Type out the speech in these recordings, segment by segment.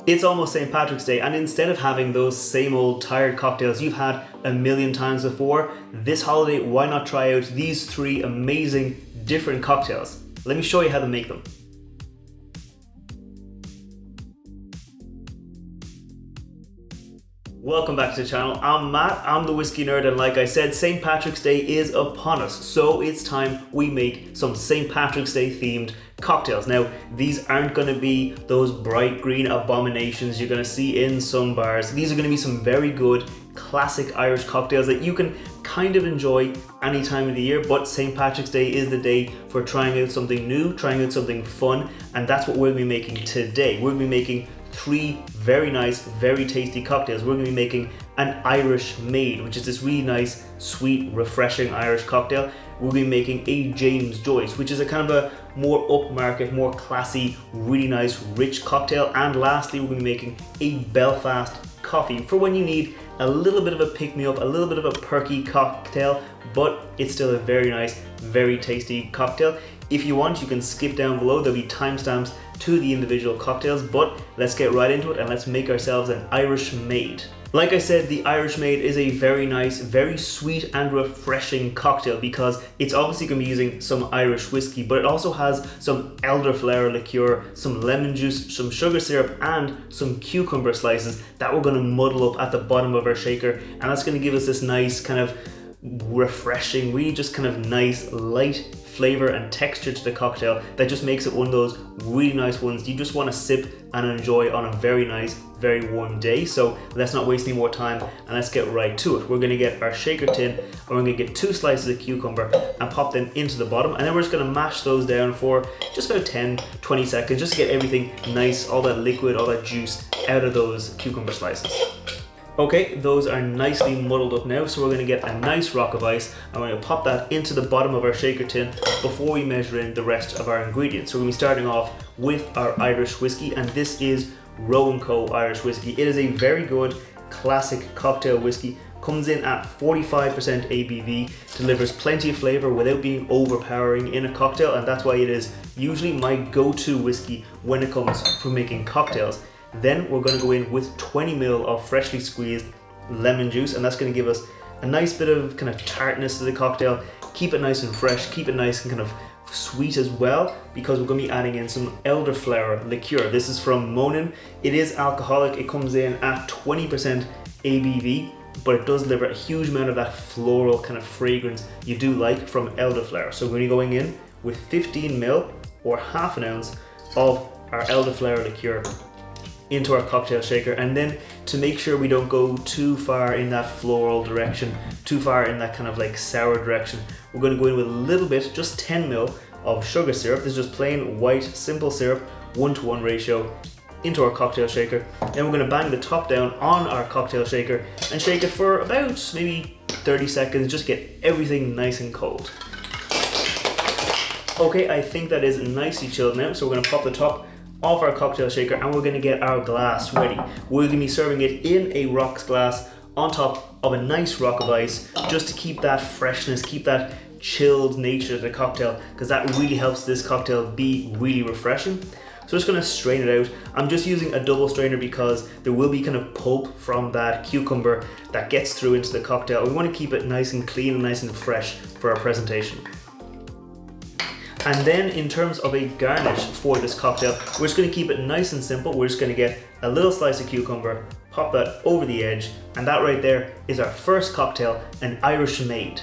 It's almost St. Patrick's Day, and instead of having those same old tired cocktails you've had a million times before, this holiday, why not try out these 3 amazing different cocktails? Let me show you how to make them. Welcome back to the channel. I'm Matt, I'm the Whiskey Nerd, and like I said, St. Patrick's Day is upon us, so it's time we make some St. Patrick's Day themed cocktails. Now, these aren't going to be those bright green abominations you're going to see in some bars. These are going to be some very good classic Irish cocktails that you can kind of enjoy any time of the year, but St. Patrick's Day is the day for trying out something new, trying out something fun, and that's what we're going to be making today. We're going to be making 3 very nice, very tasty cocktails. We're going to be making an Irish Maid, which is this really nice, sweet, refreshing Irish cocktail. We're going to be making a James Joyce, which is a kind of a more upmarket, more classy, really nice, rich cocktail. And lastly, we're going to be making a Belfast Coffee for when you need a little bit of a pick-me-up, a little bit of a perky cocktail, but it's still a very nice, very tasty cocktail. If you want, you can skip down below. There'll be timestamps to the individual cocktails, but let's get right into it and let's make ourselves an Irish Maid. Like I said, the Irish Maid is a very nice, very sweet and refreshing cocktail because it's obviously going to be using some Irish whiskey, but it also has some elderflower liqueur, some lemon juice, some sugar syrup and some cucumber slices that we're going to muddle up at the bottom of our shaker, and that's going to give us this nice kind of refreshing, really just kind of nice light flavor and texture to the cocktail that just makes it one of those really nice ones you just want to sip and enjoy on a very nice, very warm day. So let's not waste any more time and let's get right to it. We're going to get our shaker tin and we're going to get 2 slices of cucumber and pop them into the bottom, and then we're just going to mash those down for just about 10-20 seconds just to get everything nice, all that liquid, all that juice out of those cucumber slices. Okay, those are nicely muddled up now, so we're going to get a nice rock of ice and we're going to pop that into the bottom of our shaker tin before we measure in the rest of our ingredients. So we're going to be starting off with our Irish whiskey, and this is Roe & Co. Irish whiskey. It is a very good classic cocktail whiskey, comes in at 45% ABV, delivers plenty of flavour without being overpowering in a cocktail, and that's why it is usually my go-to whiskey when it comes for making cocktails. Then we're going to go in with 20 ml of freshly squeezed lemon juice, and that's going to give us a nice bit of kind of tartness to the cocktail, keep it nice and fresh, keep it nice and kind of sweet as well, because we're going to be adding in some elderflower liqueur. This is from Monin. It is alcoholic, it comes in at 20% ABV, but it does deliver a huge amount of that floral kind of fragrance you do like from elderflower. So we're going to be going in with 15 ml or half an ounce of our elderflower liqueur into our cocktail shaker, and then to make sure we don't go too far in that floral direction, too far in that kind of like sour direction, we're going to go in with a little bit, just 10 ml of sugar syrup. This is just plain white simple syrup, 1-to-1 ratio, into our cocktail shaker. Then we're going to bang the top down on our cocktail shaker and shake it for about maybe 30 seconds, just get everything nice and cold. Okay, I think that is nicely chilled now, so we're going to pop the top off our cocktail shaker and we're going to get our glass ready. We're going to be serving it in a rocks glass on top of a nice rock of ice, just to keep that freshness, keep that chilled nature to the cocktail, because that really helps this cocktail be really refreshing. So just going to strain it out. I'm just using a double strainer because there will be kind of pulp from that cucumber that gets through into the cocktail. We want to keep it nice and clean and nice and fresh for our presentation. And then in terms of a garnish for this cocktail, we're just going to keep it nice and simple. We're just going to get a little slice of cucumber, pop that over the edge, and that right there is our first cocktail, an Irish Maid.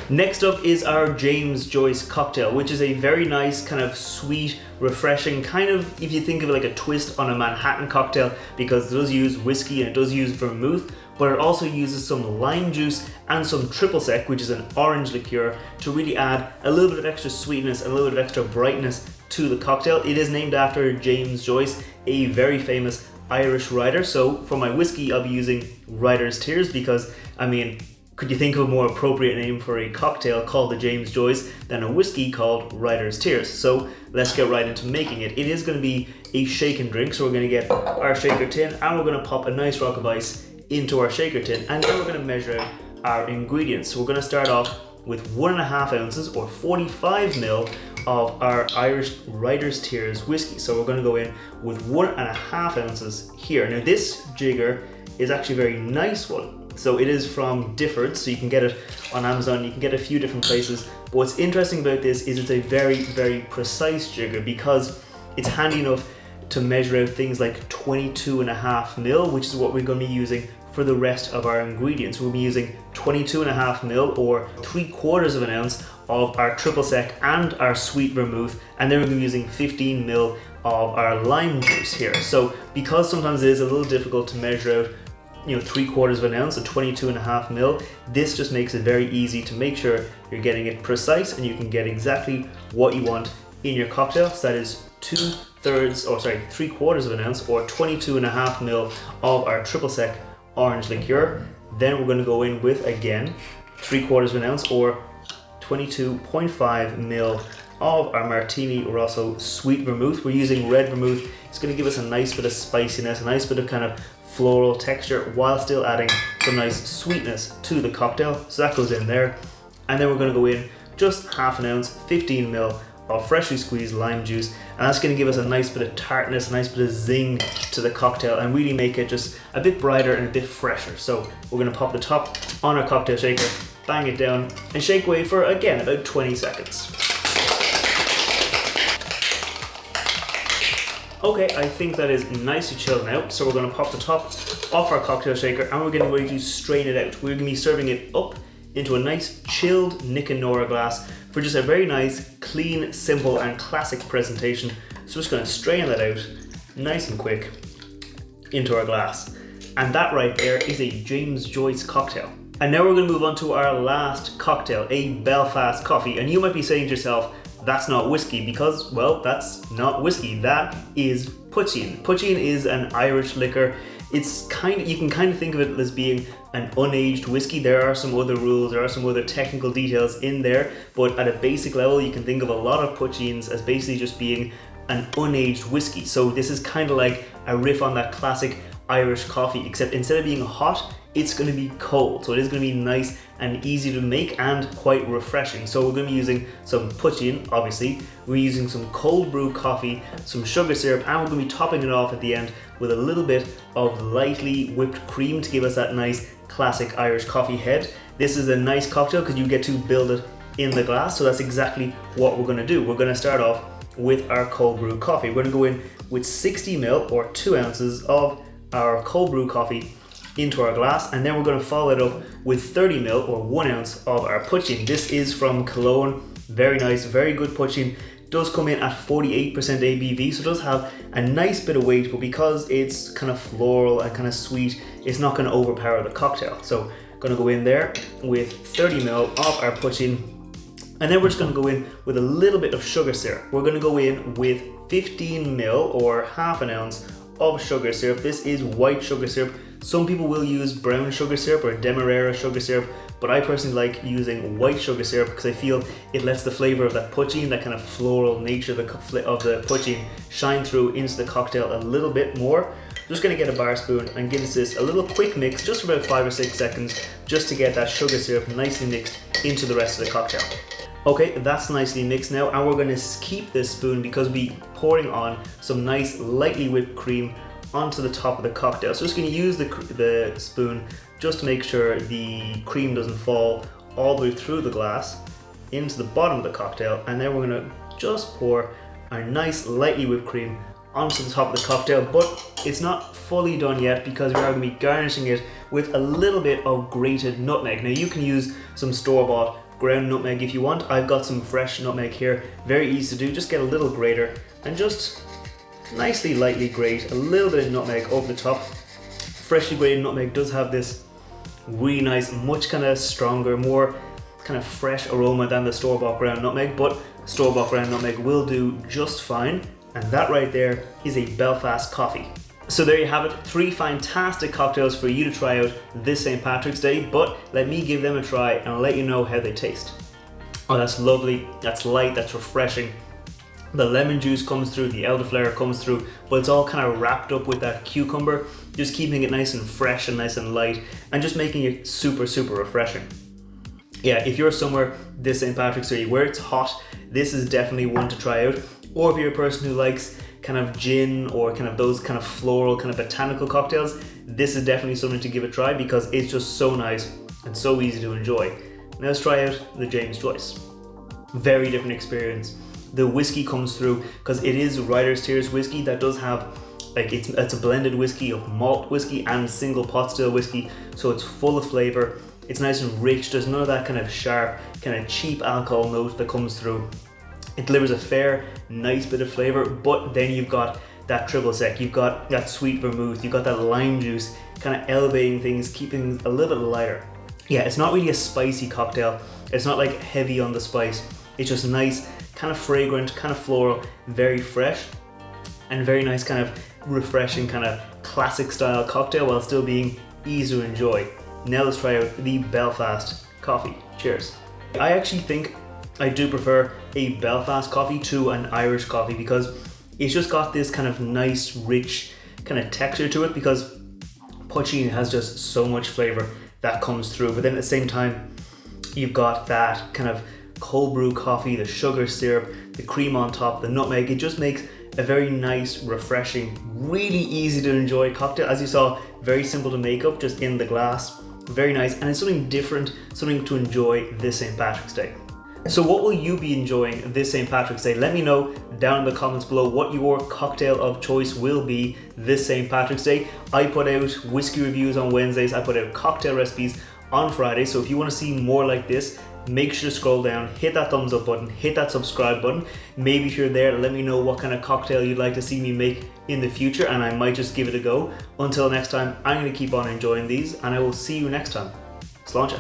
Next up is our James Joyce cocktail, which is a very nice kind of sweet, refreshing kind of, if you think of it like a twist on a Manhattan cocktail, because it does use whiskey and it does use vermouth, but it also uses some lime juice and some triple sec, which is an orange liqueur, to really add a little bit of extra sweetness, a little bit of extra brightness to the cocktail. It is named after James Joyce, a very famous Irish writer. So for my whiskey, I'll be using Writer's Tears because, I mean, could you think of a more appropriate name for a cocktail called the James Joyce than a whiskey called Writer's Tears? So let's get right into making it. It is going to be a shake and drink, so we're going to get our shaker tin and we're going to pop a nice rock of ice into our shaker tin, and then we're going to measure out our ingredients. So we're going to start off with 1.5 ounces or 45 ml of our Irish Writers' Tears whiskey. So we're going to go in with 1.5 ounces here. Now this jigger is actually a very nice one. So it is from Difford, so you can get it on Amazon, you can get it a few different places. But what's interesting about this is it's a very, very precise jigger because it's handy enough to measure out things like 22.5 mil, which is what we're going to be using for the rest of our ingredients. We'll be using 22.5 mil or 3/4 of an ounce of our triple sec and our sweet vermouth, and then we're going to be using 15 mil of our lime juice here. So because sometimes it is a little difficult to measure out 3/4 of an ounce at 22.5 mil, this just makes it very easy to make sure you're getting it precise and you can get exactly what you want in your cocktail. So that is 3/4 of an ounce or 22.5 mil of our triple sec orange liqueur. Then we're going to go in with, again, 3/4 of an ounce or 22.5 mil of our Martini Rosso sweet vermouth. We're using red vermouth. It's going to give us a nice bit of spiciness, a nice bit of kind of floral texture while still adding some nice sweetness to the cocktail. So that goes in there. And then we're going to go in just half an ounce, 15 mil of freshly squeezed lime juice, and that's going to give us a nice bit of tartness, a nice bit of zing to the cocktail and really make it just a bit brighter and a bit fresher. So we're going to pop the top on our cocktail shaker, bang it down and shake away for, again, about 20 seconds. Okay, I think that is nicely chilled now, so we're going to pop the top off our cocktail shaker and we're going to strain it out. We're going to be serving it up into a nice chilled Nick and Nora glass for just a very nice, clean, simple and classic presentation. So we're just going to strain that out nice and quick into our glass. And that right there is a James Joyce cocktail. And now we're going to move on to our last cocktail, a Belfast Coffee. And you might be saying to yourself, that's not whiskey, because, well, that's not whiskey, that is Poitín. Poitín is an Irish liquor. It's you can kind of think of it as being an unaged whiskey. There are some other rules, there are some other technical details in there, but at a basic level, you can think of a lot of Poitíns as basically just being an unaged whiskey. So this is kind of like a riff on that classic Irish coffee, except instead of being hot, it's going to be cold. So it is going to be nice and easy to make and quite refreshing. So we're going to be using some Poitín, obviously. We're using some cold brew coffee, some sugar syrup, and we're going to be topping it off at the end with a little bit of lightly whipped cream to give us that nice classic Irish coffee head. This is a nice cocktail because you get to build it in the glass. So that's exactly what we're going to do. We're going to start off with our cold brew coffee. We're going to go in with 60 ml or 2 ounces of our cold brew coffee into our glass, and then we're going to follow it up with 30 ml or 1 ounce of our Poitín. This is from Cologne. Very nice, very good Poitín. Does come in at 48% ABV, so it does have a nice bit of weight, but because it's kind of floral and kind of sweet, it's not going to overpower the cocktail. So going to go in there with 30 ml of our Poitín, and then we're just going to go in with a little bit of sugar syrup. We're going to go in with 15 ml or half an ounce of sugar syrup. This is white sugar syrup. Some people will use brown sugar syrup or demerara sugar syrup, but I personally like using white sugar syrup because I feel it lets the flavor of that Poitín, that kind of floral nature of the Poitín, shine through into the cocktail a little bit more. I'm just going to get a bar spoon and give this a little quick mix, just for about 5 or 6 seconds, just to get that sugar syrup nicely mixed into the rest of the cocktail. Okay, that's nicely mixed now, and we're going to keep this spoon because we're pouring on some nice lightly whipped cream onto the top of the cocktail. So just going to use the spoon just to make sure the cream doesn't fall all the way through the glass into the bottom of the cocktail, and then we're going to just pour our nice lightly whipped cream onto the top of the cocktail. But it's not fully done yet because we are going to be garnishing it with a little bit of grated nutmeg. Now you can use some store-bought ground nutmeg if you want. I've got some fresh nutmeg here, very easy to do. Just get a little grater and just nicely lightly grate a little bit of nutmeg over the top. Freshly grated nutmeg does have this really nice, much kind of stronger, more kind of fresh aroma than the store-bought ground nutmeg, but store-bought ground nutmeg will do just fine. And that right there is a Belfast Coffee. So there you have it, 3 fantastic cocktails for you to try out this St. Patrick's Day, but let me give them a try and I'll let you know how they taste. Oh, that's lovely, that's light, that's refreshing. The lemon juice comes through, the elderflower comes through, but it's all kind of wrapped up with that cucumber, just keeping it nice and fresh and nice and light, and just making it super, super refreshing. yeah, if you're somewhere this St. Patrick's Day where it's hot, this is definitely one to try out. Or if you're a person who likes kind of gin or kind of those kind of floral, kind of botanical cocktails, this is definitely something to give a try because it's just so nice and so easy to enjoy. Now let's try out the James Joyce. Very different experience. The whiskey comes through because it is Writer's Tears whiskey that does have, like, it's a blended whiskey of malt whiskey and single pot still whiskey, so it's full of flavor. It's nice and rich. There's none of that kind of sharp, kind of cheap alcohol note that comes through. It delivers a fair, nice bit of flavor, but then you've got that triple sec, you've got that sweet vermouth, you've got that lime juice, kind of elevating things, keeping things a little bit lighter. Yeah, it's not really a spicy cocktail. It's not like heavy on the spice. It's just nice, kind of fragrant, kind of floral, very fresh, and very nice, kind of refreshing, kind of classic style cocktail while still being easy to enjoy. Now let's try out the Belfast Coffee. Cheers. I actually think I do prefer a Belfast coffee to an Irish coffee because it's just got this kind of nice, rich kind of texture to it because Poitín has just so much flavor that comes through. But then at the same time, you've got that kind of cold brew coffee, the sugar syrup, the cream on top, the nutmeg. It just makes a very nice, refreshing, really easy to enjoy cocktail. As you saw, very simple to make up, just in the glass. Very nice, and it's something different, something to enjoy this St. Patrick's Day. So what will you be enjoying this St. Patrick's Day? Let me know down in the comments below what your cocktail of choice will be this St. Patrick's Day. I put out whiskey reviews on Wednesdays, I put out cocktail recipes on Friday, so if you want to see more like this, make sure to scroll down, hit that thumbs up button, hit that subscribe button. Maybe if you're there, let me know what kind of cocktail you'd like to see me make in the future and I might just give it a go. Until next time, I'm going to keep on enjoying these and I will see you next time. Sláinte.